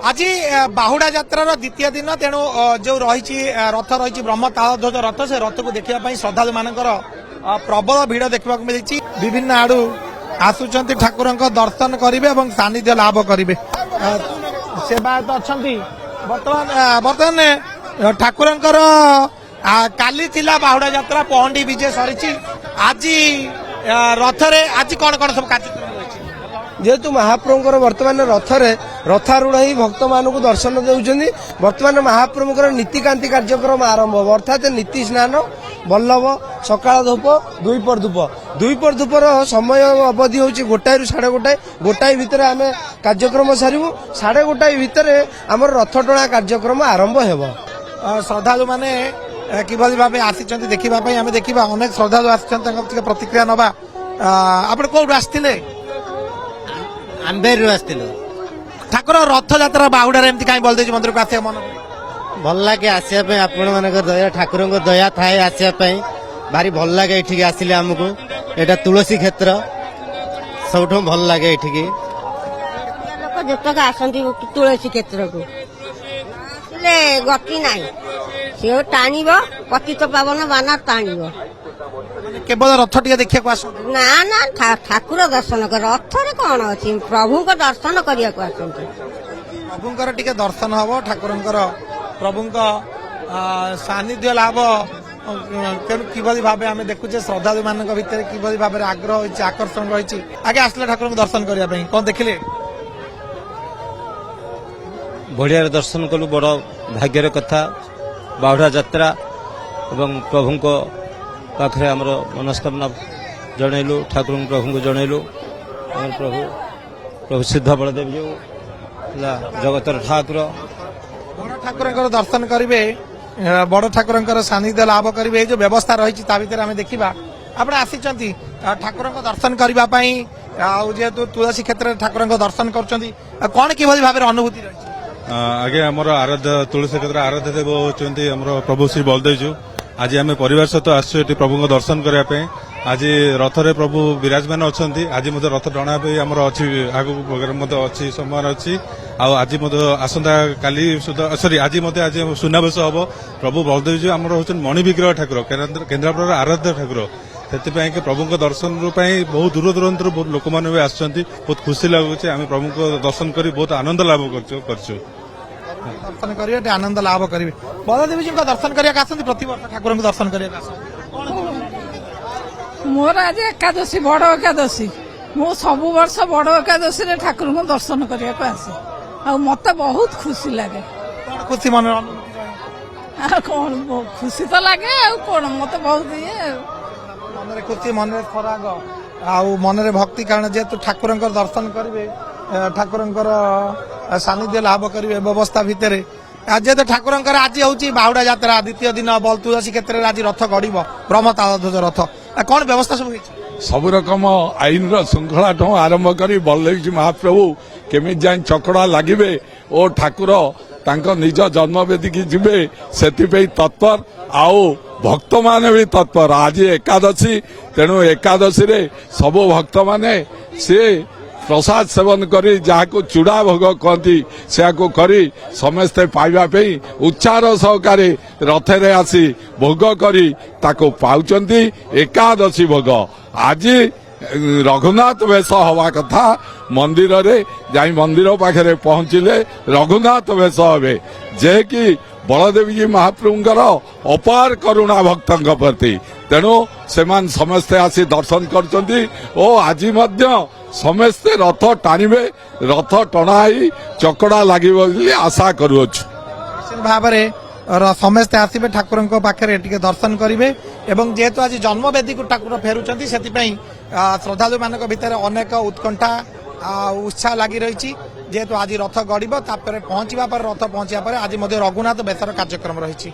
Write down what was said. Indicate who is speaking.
Speaker 1: आज बाहुड़ा यात्रार द्वितीय दिन तेणु जो रही रथ रही ब्रह्म तालध्वज रथ से रथ को देखा श्रद्धालु मानकर प्रबल भिड़ देखा मिली विभिन्न आड़ू आसुंच ठाकुर दर्शन करेंगे और सानिध्य लाभ करेंगे सेवायत अच्छा बर्तमान ठाकुर काली थिला बाहुड़ा यात्रा पहंडी विजय सरी आज रथरे आज कौन कौन सब कार्यक्रम
Speaker 2: जेहेतु महाप्रभुଙ୍କର वर्तमान रथरे रथारूढ़ ही भक्त मानक दर्शन देउछन्ती वर्तमान महाप्रभुଙ୍କର नीतिकांति कार्यक्रम आरंभ हो अर्थात नीति स्नान बल्लभ सकाळ धूप दुईपर धूपर समय अवधि होची गोटाई रु 1:30 गोटाई भितर आमे कार्यक्रम सारिबु 1:30 भितर हमर रथ टणा कार्यक्रम आरंभ हेबो।
Speaker 1: श्रद्धालु माने किभली भाबे आसीचन्ती देखिबा पई आमे देखिबा अनेक श्रद्धालु आसीचन्ती प्रतिक्रिया नबा आपण कोड आस्थिले
Speaker 3: आंबेर आसथिलु
Speaker 1: ठाकुर रथ यात्रा बाहुड़ा एमती कहीं बलदेव मंदिर को आसिया मन
Speaker 3: भल लगे आसपा आपण मान दया ठाकुर दया थाए आसपा भारी भल लगे ये आसिले आमको यहाँ तुलसी क्षेत्र सब भल लगे ये
Speaker 4: जतक आसती तुलसी क्षेत्र को गति ना सी टाण पतित पावन बाना टाण
Speaker 1: केवल रथ टे देखा आस
Speaker 4: ना ना ठाकुर दर्शन कर रथरे कौन अच्छी प्रभु को दर्शन करने
Speaker 1: प्रभुंकर टिके दर्शन हम ठाकुरंकर प्रभुंक सानिध्य लाभ किभली भाव आम देखुचे श्रद्धालु मान भितर किभली भाव आग्रह होती आकर्षण रही आगे आसले ठाकुर को दर्शन करने कौन देखिले
Speaker 5: बढ़िया दर्शन कलु बड़ भाग्यर कथा बाहुड़ा यात्रा एवं प्रभु पाखे आमर मनस्कामना जनइलु ठाकुर प्रभु को जनइलु प्रभु प्रभु सिद्ध बलदेव जो जगतर ठाकुर
Speaker 1: बड़ ठाकुर दर्शन करेंगे बड़ ठाकुर सानिध्य लाभ करेंगे जो व्यवस्था रही आम देखा आप आसी ठाकुर दर्शन करने जेहेतु तुलसी क्षेत्र ठाकुर दर्शन कर कौन कि भाव अनुभूति रही
Speaker 6: आगे आमर आराध्य तुलसी क्षेत्र आराध्य देव होती प्रभु श्री बलदेव जी आज आम परिवार सहित आसु प्रभु को दर्शन करने आज रथरे प्रभु विराजमान अच्छा आज रथ टणा आमर अच्छी आगु प्रोग्राम अच्छी समय अच्छी आज आसंता काली सॉरी आज आज सुनावेश हम प्रभु बलदेव जी आमर हूँ मणिविग्रह ठाकुर केन्द्रापड़ा आराध्य ठाकुर से प्रभु को दर्शन बहुत दूर दूरांत बहुत लोक मैंने बहुत खुशी लगुच आम प्रभु को दर्शन कर बहुत आनंद लाभ कर
Speaker 1: दर्शन करेंगे आनंद लाभ करेंगे बलदेवी जी का दर्शन करने प्रतिवर्ष ठाकुर को दर्शन करने
Speaker 7: मोर आज एकादशी बड़ एकादशी मु सब वर्ष बड़ एकादशी ठाकुर को दर्शन करने आसे आ मत बहुत खुशी लगे
Speaker 1: खुशी मन
Speaker 7: कौन खुशी तो लगे कौन मत बहुत ये
Speaker 1: मन खुशी मन फराग मन भक्ति कारण जेहेतु ठाकुर दर्शन करेंगे ठाकुर सानिध्य लाभ करेंगे व्यवस्था भितर जेहेतु ठाकुर आज हूँ बाहुड़ा यात्रा द्वितीय दिन बल तुलसी क्षेत्र में आज रथ गड़ ब्रह्म तालध्वज रथ कौन व्यवस्था
Speaker 8: सब रकम आईन श्रृंखला ठू आरंभ कर बलदेव जी महाप्रभु केमी जाए चकड़ा लगे और ठाकुर निज जन्मवेदी की जीवे से तत्पर आओ भक्त माने भी तत्पर आज एकादशी तेणु एकादशी रे सब भक्त माने से प्रसाद सेवन करी जहाँ को चूड़ा भोग कहती से करी समस्ते पाइबा उच्चार सहकारे रथरे आसी भोग करी ताको पाउचंती एकादशी भोग आज रघुनाथ वेश हवा कथा मंदिर रे जाई मंदिर पाखे पहुंचले रघुनाथ वेश हे जे कि बलदेव जी महाप्रभुंकर अपार करुणा भक्तों प्रति तेणु से समस्ते आसी दर्शन करचंती ओ आज समस्ते रथ टाणिबे रथ टणाई चकड़ा लगे आशा करुअछु
Speaker 1: भाव समस्ते आसबे ठाकुर पाखे टिके दर्शन करेंगे एवं जेहेतु आज जन्मवेदी को ठाकुर फेरुंच से श्रद्धालु मान भीतर अनेक उत्कंठा उत्साह लगी रही जेहेतु आज रथ गड़ पहुंचा पर रथ पहुंचा पर आज रघुनाथ बेसर कार्यक्रम रही।